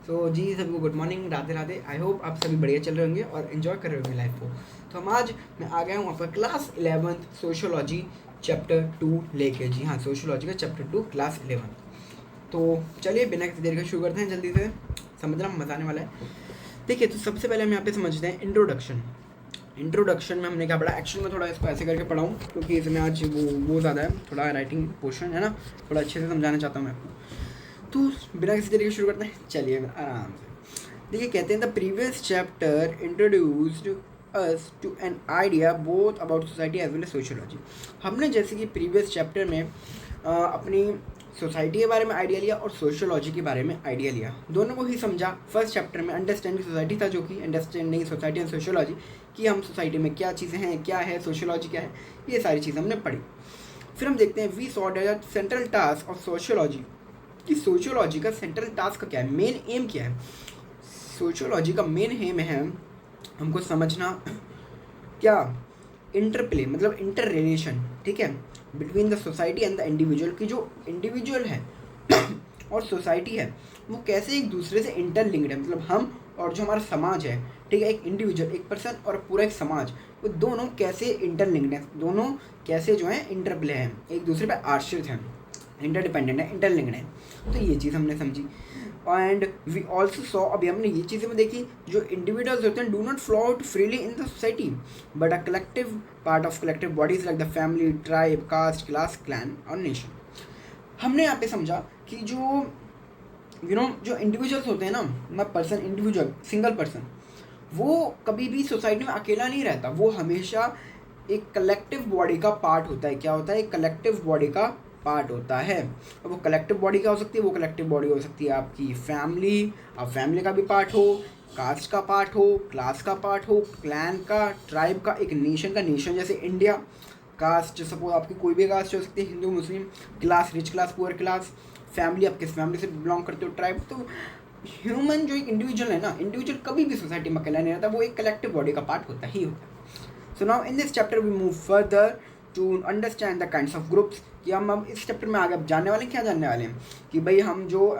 सो जी सभी को good morning, Radhe Radhe. I hope आप सभी बढ़िया चल रहे होंगे और इन्जॉय कर रहे होंगे लाइफ को। तो हम आज मैं आ गया हूँ आपका क्लास 11th सोशियोलॉजी चैप्टर 2 लेके। जी हाँ, सोशियोलॉजी का चैप्टर 2 क्लास 11th। तो चलिए बिना किसी देर के शुरू करते हैं, जल्दी से समझना मजा आने वाला है। देखिए, तो सबसे पहले हम यहाँ पे समझते हैं इंट्रोडक्शन में हमने क्या पढ़ा। एक्चुअली मैं थोड़ा इसको ऐसे करके पढ़ाऊँ क्योंकि इसमें आज वो ज़्यादा है, थोड़ा राइटिंग पोर्शन है ना, थोड़ा अच्छे से समझाना चाहता हूँ मैं आपको। तो बिना किसी तरीके शुरू करते हैं, चलिए आराम से। देखिए, कहते हैं the previous chapter introduced us to an idea both about society as well as sociology. हमने जैसे कि प्रीवियस चैप्टर में अपनी सोसाइटी के बारे में आइडिया लिया और सोशियोलॉजी के बारे में आइडिया लिया, दोनों को ही समझा। फर्स्ट चैप्टर में अंडरस्टैंडिंग सोसाइटी था, जो कि अंडरस्टैंडिंग सोसाइटी एंड सोशियोलॉजी, कि हम सोसाइटी में क्या चीज़ें हैं, क्या है सोशियोलॉजी, क्या है, ये सारी चीज़ें हमने पढ़ी। फिर हम देखते हैं we saw that central task of sociology, कि सोशियोलॉजी का सेंट्रल टास्क क्या है, मेन एम क्या है। सोशियोलॉजी का मेन एम है हमको समझना क्या, इंटरप्ले मतलब इंटर रिलेशन, ठीक है, between the society and the individual, की जो इंडिविजुअल है और सोसाइटी है वो कैसे एक दूसरे से इंटरलिंक्ड है। मतलब हम और जो हमारा समाज है, ठीक है, एक इंडिविजुअल, एक पर्सन और पूरा एक समाज, वो दोनों कैसे इंटरलिंक्ड हैं, दोनों कैसे जो है इंटरप्ले हैं, एक दूसरे पर आश्रित हैं, इंटरडिपेंडेंट है, इंटरलिंक्ड है। तो ये चीज़ हमने समझी। एंड वी ऑल्सो सॉ, अभी हमने ये चीज़ें में देखी, जो इंडिविजुअल्स होते हैं do not flow out freely in the society but a collective part of collective bodies like the family, tribe, caste, class, clan और नेशन। हमने यहाँ पे समझा कि जो जो इंडिविजुअल्स होते हैं ना, मैं पर्सन, इंडिविजुअल, सिंगल पर्सन, वो कभी भी सोसाइटी में अकेला नहीं रहता, वो हमेशा एक कलेक्टिव बॉडी का पार्ट होता है। क्या होता है? एक कलेक्टिव बॉडी का पार्ट होता है। और वो कलेक्टिव बॉडी क्या हो सकती है? वो कलेक्टिव बॉडी हो सकती है आपकी फैमिली, आप फैमिली का भी पार्ट हो, कास्ट का पार्ट हो, क्लास का पार्ट हो, क्लैन का, ट्राइब का, एक नेशन का, नेशन जैसे इंडिया, कास्ट सपोज आपकी कोई भी कास्ट हो सकती है, Hindu, Muslim, class rich class, poor class, family आप किस फैमिली से बिलोंग करते हो, ट्राइब। तो ह्यूमन जो एक इंडिविजुअल है ना, इंडिविजुअल कभी भी सोसाइटी में अकेला नहीं रहता, वो एक कलेक्टिव बॉडी का पार्ट होता ही होता है। So now in this chapter we move further to understand the kinds of groups, कि हम अब इस चैप्टर में आगे अब जानने वाले हैं, क्या जानने वाले हैं कि भाई हम जो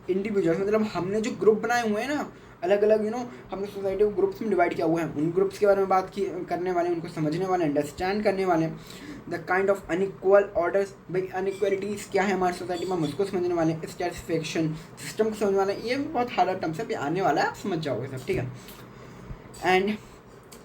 इंडिविजुअल्स, मतलब हमने जो ग्रुप बनाए हुए हैं ना, अलग अलग हमने सोसाइटी को ग्रुप्स में डिवाइड किया हुआ है, उन ग्रुप्स के बारे में बात की करने वाले हैं, उनको समझने वाले, अंडरस्टैंड करने वाले हैं। The kind of unequal orders, भाई अनइक्वलिटीज़ क्या है हमारी सोसाइटी में, हम उसको समझने वाले हैं। स्टैटिस्फैक्शन सिस्टम को समझने वाले हैं। ये बहुत हार्ड टर्म्स है, आने वाला है, आप समझ जाओगे सब, ठीक है। And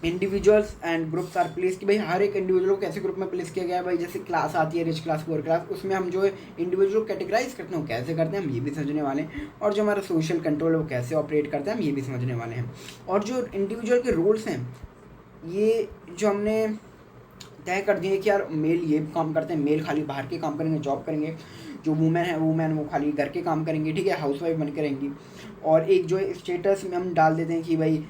individuals and groups are place, कि भाई हर एक इंडिविजुअल को कैसे ग्रुप में प्लेस किया गया है। भाई जैसे क्लास आती है, रिच क्लास, पुअर क्लास, उसमें हम जो इंडिविजुअल कैटेगराइज करते हैं वो कैसे करते हैं, हम ये भी समझने वाले हैं। और जो हमारा सोशल कंट्रोल है वो कैसे ऑपरेट करता है, हम ये भी समझने वाले हैं। और जो इंडिविजुअल के रोल्स हैं, ये जो हमने तय कर दिए कि यार मेल ये काम करते हैं, मेल खाली बाहर के काम करेंगे, जॉब करेंगे। जो वुमेन है, वुमेन वो खाली घर के काम करेंगी, ठीक है, हाउस वाइफ बन के रहेंगी। और एक जो स्टेटस में हम डाल देते हैं कि भाई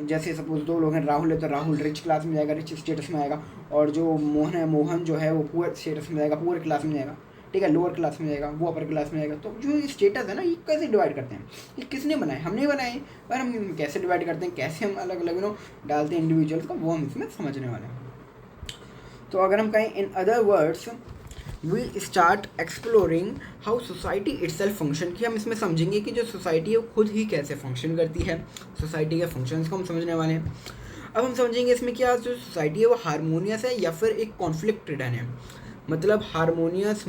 जैसे सपोज दो लोग हैं, राहुल है तो राहुल रिच क्लास में जाएगा, रिच स्टेटस में आएगा। और जो मोहन है, मोहन जो है वो पुअर स्टेटस में जाएगा, पुअर क्लास में जाएगा, ठीक है, लोअर क्लास में जाएगा, वो अपर क्लास में जाएगा। तो जो स्टेटस है ना, ये कैसे डिवाइड करते हैं, ये किसने बनाए? हमने बनाए। पर हम कैसे डिवाइड करते हैं, कैसे हम अलग अलग डालते हैं इंडिविजुअल्स का, वो हम इसमें समझने वाले हैं। तो अगर हम कहें in other words, we start exploring how society itself function, की हम इसमें समझेंगे कि जो सोसाइटी है वो खुद ही कैसे फंक्शन करती है। सोसाइटी के फंक्शंस को हम समझने वाले हैं। अब हम समझेंगे इसमें क्या जो सोसाइटी है वो हारमोनियस है या फिर एक कॉन्फ्लिक्ट रिडन है। मतलब हारमोनियस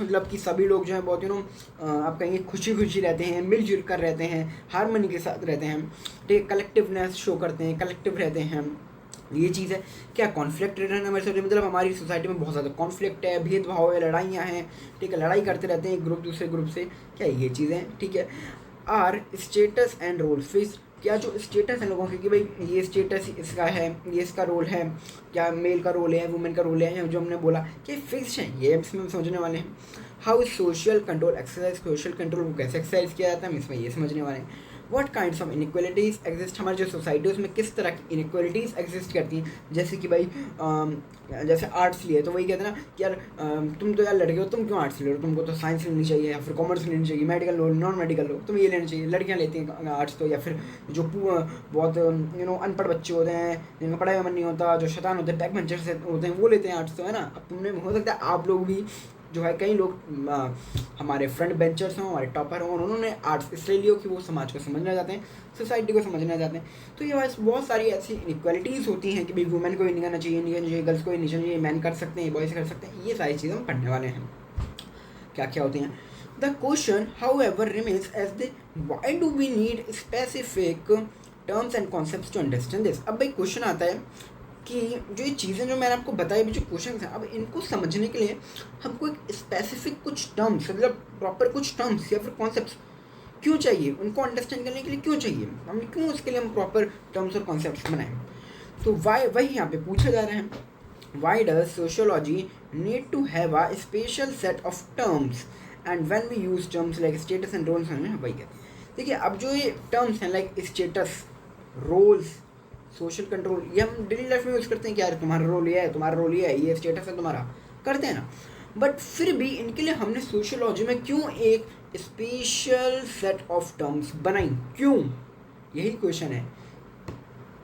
मतलब कि सभी लोग जो है बहुत आप कहेंगे खुशी खुशी रहते हैं, मिलजुल कर रहते हैं, हारमोनी के साथ रहते हैं, ठीक है, कलेक्टिवनेस शो करते हैं, कलेक्टिव रहते हैं। ये चीज़ है। क्या कॉन्फ्लिक्ट रिडन है हमारी सोसाइटी, मतलब हमारी सोसाइटी में बहुत ज़्यादा कॉन्फ्लिक्ट है, भेदभाव है, लड़ाइयाँ हैं, ठीक है, लड़ाई करते रहते हैं एक ग्रुप दूसरे ग्रुप से, क्या ये चीज़ें, ठीक है। Are status and role fix, क्या जो स्टेटस है लोगों के, कि भाई ये स्टेटस इसका है, ये इसका रोल है, क्या मेल का रोल है, वुमेन का रोल है, जो हमने बोला कि फिक्स है, ये इसमें हम समझने वाले हैं। How social control exercise, social control को कैसे एक्सरसाइज किया जाता है, हम इसमें ये समझने वाले हैं। What kinds of inequalities exist, हमारी जो सोसाइटी है उसमें किस तरह की इनइक्वालिटीज़ एग्जिस्ट करती हैं। जैसे कि भाई जैसे आर्ट्स लिए तो वही कहते हैं ना कि यार तुम तो यार लड़के हो, तुम क्यों आर्ट्स ले रहे हो, तुमको तो साइंस लेनी चाहिए या फिर कॉमर्स लेनी चाहिए, मेडिकल लो, नॉन मेडिकल लो, तुम ये लेना चाहिए। लड़कियां लेती हैं आर्ट्स तो, या फिर जो बहुत अनपढ़ बच्चे होते हैं, जिनका पढ़ाई में मन नहीं होता, जो शैतान होते हैं, बैक बेंचर्स होते हैं, वो लेते हैं आर्ट्स तो, है ना। अब तुमने हो सकता है आप लोग भी जो है कई लोग हमारे फ्रंट बेंचर्स हों, हमारे टॉपर हों, उन्होंने आर्ट्स इसलिए लियो कि वो समाज को समझना चाहते हैं, सोसाइटी को समझना चाहते हैं। तो ये बहुत सारी ऐसी इनइक्वालिटीज़ होती हैं कि भाई वुमेन को ही नहीं करना चाहिए, नहीं करना चाहिए, गर्ल्स को ही नहीं करना चाहिए, मैन कर सकते हैं, बॉयज़ कर सकते हैं, ये सारी चीज़ें हम पढ़ने वाले हैं क्या क्या होती हैं। The question however remains as the why do we need specific terms and concepts to understand this. अब भाई क्वेश्चन आता है कि जो ये चीज़ें जो मैंने आपको बताई, जो क्वेश्चन हैं, अब इनको समझने के लिए हमको एक स्पेसिफिक कुछ टर्म्स, मतलब प्रॉपर कुछ टर्म्स या फिर कॉन्सेप्ट्स क्यों चाहिए, उनको अंडरस्टैंड करने के लिए क्यों चाहिए, हम क्यों उसके लिए हम प्रॉपर टर्म्स और कॉन्सेप्ट्स बनाएं। तो वाई वही यहाँ पे पूछा जा रहा है, why does sociology need to have a special set of terms and when we use terms like status and roles, वही कहते हैं। देखिए अब जो ये टर्म्स हैं like status, roles, social control, ये हम डेली लाइफ में यूज़ करते हैं कि यार तुम्हारा रोल ये है, तुम्हारा रोल ये है, ये स्टेटस है तुम्हारा, करते हैं ना। बट फिर भी इनके लिए हमने सोशियोलॉजी में क्यों एक स्पेशल सेट ऑफ टर्म्स बनाई, क्यों, यही क्वेश्चन है।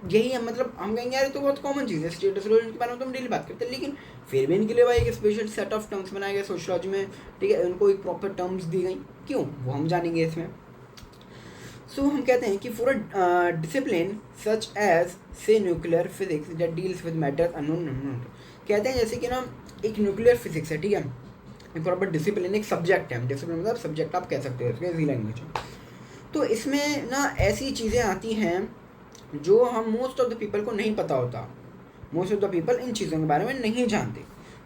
यही है, मतलब हम कहेंगे यार तो बहुत कॉमन चीज़ है, स्टेटस रोल के बारे में तो हम डेली बात करते हैं, लेकिन फिर भी इनके लिए भाई एक स्पेशल सेट ऑफ टर्म्स बनाए गए सोशियोलॉजी में, ठीक है, उनको एक प्रॉपर टर्म्स दी गई, क्यों, वो हम जानेंगे इसमें। सो हम कहते हैं कि for a discipline such as से nuclear physics that deals with matters unknown, कहते हैं जैसे कि ना एक न्यूक्लियर फिजिक्स है, ठीक है, एक प्रॉपर डिसिप्लिन, एक सब्जेक्ट है, डिसिप्लिन मतलब सब्जेक्ट आप कह सकते हो इसके इजी लैंग्वेज में। तो इसमें ना ऐसी चीज़ें आती हैं जो हम मोस्ट ऑफ द पीपल को नहीं पता होता, मोस्ट ऑफ द पीपल इन चीज़ों के बारे में नहीं जानते,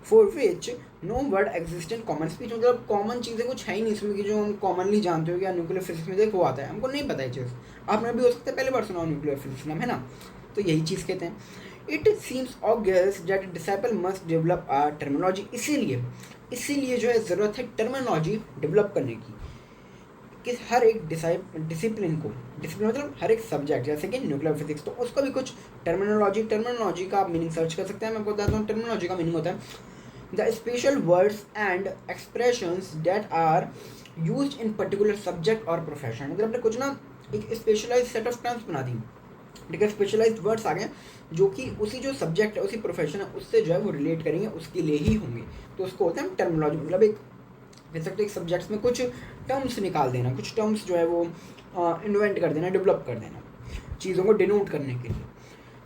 for which no word exist in common speech, मतलब कॉमन चीज़ें कुछ है ही नहीं इसमें कि जो हम कॉमनली जानते हो, या न्यूक्लियर फिजिक्स में देखो आता है, हमको नहीं पता है चीज़, आपने भी हो सकता है पहले बार सुना हो न्यूक्लियर फिजिक्स नाम, है ना। तो यही चीज़ कहते हैं, it seems obvious that disciple must develop a terminology, इसीलिए जो है ज़रूरत है टर्मिनोलॉजी डेवलप करने की, कि हर एक डिसिप्लिन मतलब हर एक सब्जेक्ट, जैसे कि न्यूक्लियर फिजिक्स, तो उसका भी कुछ टर्मिनोलॉजी का आप मीनिंग सर्च कर सकते हैं। मैं आपको बताता हूँ टर्मिनोलॉजी का मीनिंग होता है the special words and expressions that are used in particular subject और प्रोफेशन, मतलब आपने कुछ ना एक स्पेशलाइज्ड सेट ऑफ टर्म्स बना दी, ठीक है, स्पेशलाइज्ड वर्ड्स आ गए जो कि उसी जो सब्जेक्ट है, उसी प्रोफेशन है, उससे जो है वो रिलेट करेंगे, उसके लिए ही होंगे, तो उसको होता है टर्मिनोलॉजी, मतलब एक कह सकते एक सब्जेक्ट्स में कुछ टर्म्स निकाल देना, कुछ टर्म्स जो है वो इन्वेंट कर देना, डेवलप कर देना, चीज़ों को डिनोट करने के लिए,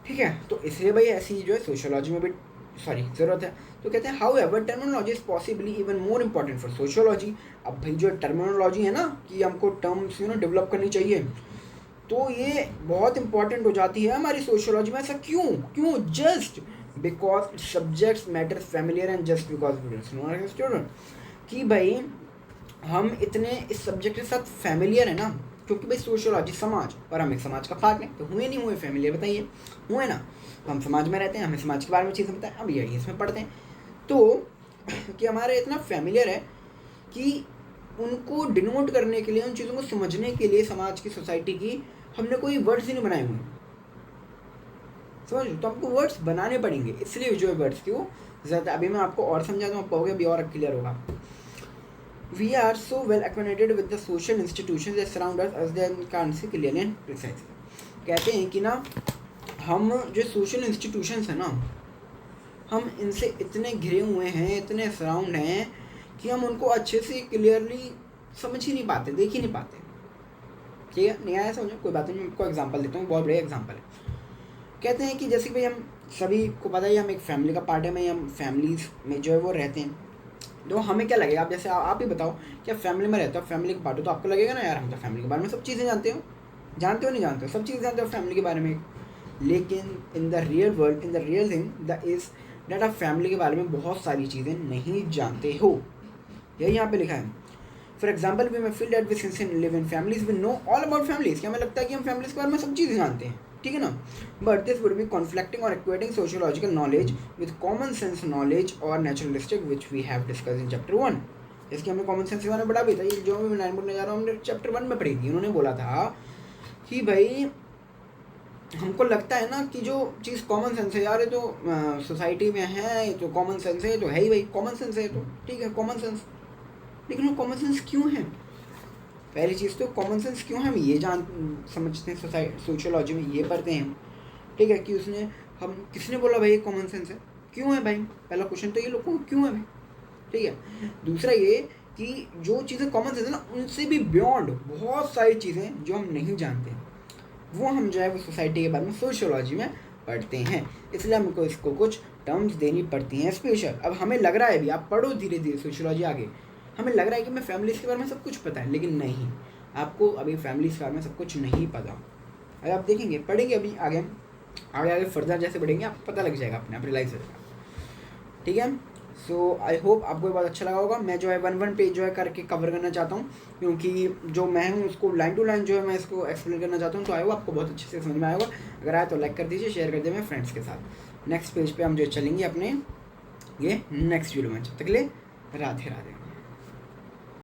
ठीक है। तो इसलिए भाई ऐसी जो है सोशियोलॉजी में भी ज़रूरत है। तो कहते हैं how ever terminology is possibly even more important for sociology. अब भाई जो टर्मिनोलॉजी है ना कि हमको टर्म्स डेवलप करनी चाहिए, तो ये बहुत इंपॉर्टेंट हो जाती है हमारी सोशियोलॉजी में। ऐसा क्यों just because subjects matters familiar and just because student, कि भाई हम इतने इस सब्जेक्ट के साथ फैमिलियर है ना, क्योंकि भाई सोशियोलॉजी समाज, और हम एक समाज का पार्ट हैं, तो हुए नहीं हुए फैमिलियर, बताइए, हुए ना, तो हम समाज में रहते हैं, हमें समाज के बारे में चीज़ें बताएं, अब यही इसमें पढ़ते हैं, तो कि हमारे इतना फैमिलियर है कि उनको डिनोट करने के लिए, उन चीज़ों को समझने के लिए समाज की, सोसाइटी की, हमने कोई वर्ड्स ही नहीं बनाए हुए, समझ, तो आपको वर्ड्स बनाने पड़ेंगे, इसलिए जो वर्ड्स की वो ज़्यादा, अभी मैं आपको और समझा दूँ, आपको होगा अभी और क्लियर होगा। We are so well acquainted with the social institutions that surround us as they can see clearly and precisely. कहते हैं कि ना हम जो सोशल इंस्टीट्यूशंस हैं ना, हम इनसे इतने घिरे हुए हैं, इतने सराउंड हैं कि हम उनको अच्छे से क्लियरली समझ ही नहीं पाते, देख ही नहीं पाते, ठीक है, नहीं आया समझो, कोई बात नहीं, मैं आपको एग्जांपल देता हूँ, बहुत बढ़िया एग्जांपल है। कहते हैं कि जैसे कि भाई हम सभी को पता है हम एक फैमिली का पार्ट है, हम फैमिलीज में जो है वो रहते हैं, तो हमें क्या लगेगा, आप जैसे आप ही बताओ कि आप फैमिली में रहते हो, फैमिली का पार्ट हो, तो आपको लगेगा ना यार हम तो फैमिली के बारे में सब चीज़ें जानते हो नहीं जानते हो, सब चीज़ें जानते हो फैमिली के बारे में, लेकिन in the real world, in the real thing the is that आप फैमिली के बारे में बहुत सारी चीज़ें नहीं जानते हो, यही यहाँ पे लिखा है। फॉर एग्जाम्पल वी मैं feel that we since live in families we know all about families, क्या हमें लगता है कि हम फैमिलीज के बारे में सब चीज़ें जानते हैं, ठीक है ना, but this would be conflicting और equating sociological knowledge with common sense knowledge और naturalistic which we have discuss in chapter 1। इसके हमने कॉमन सेंस के बारे में पढ़ा भी था, ये जो मैं लाइन बोलने जा रहा हूँ हमने चैप्टर 1 में पढ़ी थी। उन्होंने बोला था कि भाई हमको लगता है ना कि जो चीज़ कॉमन सेंस है यार, ये तो सोसाइटी में है, ये तो कॉमन सेंस है, तो है ही भाई, कॉमन सेंस है तो ठीक है कॉमन सेंस, लेकिन वो कॉमन सेंस क्यों है, पहली चीज़ तो कॉमन सेंस क्यों है, हम ये समझते हैं, सोशियोलॉजी में ये पढ़ते हैं, ठीक है, कि उसने हम किसने बोला भाई ये कॉमन सेंस है, क्यों है भाई, पहला क्वेश्चन तो ये लोगों को क्यों है भाई, ठीक है। दूसरा ये कि जो चीज़ें कॉमन सेंस है ना, उनसे भी बियॉन्ड बहुत सारी चीज़ें जो हम नहीं जानते, वो हम जो है वो सोसाइटी के बारे में सोशियोलॉजी में पढ़ते हैं। इसलिए हमको इसको कुछ टर्म्स देनी पड़ती हैं स्पेशल। अब हमें लग रहा है भी, आप पढ़ो धीरे धीरे सोशियोलॉजी आगे, हमें लग रहा है कि मैं फैमिलीज़ के बारे में सब कुछ पता है, लेकिन नहीं, आपको अभी फैमिलीज़ के बारे में सब कुछ नहीं पता। अगर आप देखेंगे, पढ़ेंगे अभी आगे आगे फर्दर जैसे बढ़ेंगे, आपको पता लग जाएगा, अपने आप रियलाइज होगा। ठीक है। सो आई होप आपको ये बहुत अच्छा लगा होगा। मैं जो है 1-1 पेज जो है करके कवर करना चाहता हूँ, क्योंकि जो मैं हूँ उसको लाइन टू लाइन जो है मैं इसको एक्सप्लेन करना चाहता हूँ। तो आई होप आपको बहुत अच्छे से समझ में आएगा। अगर आए तो लाइक कर दीजिए, शेयर कर दीजिए मेरे फ्रेंड्स के साथ। नेक्स्ट पेज पे हम जो चलेंगे अपने ये नेक्स्ट वीडियो में। जब तक के लिए राधे राधे।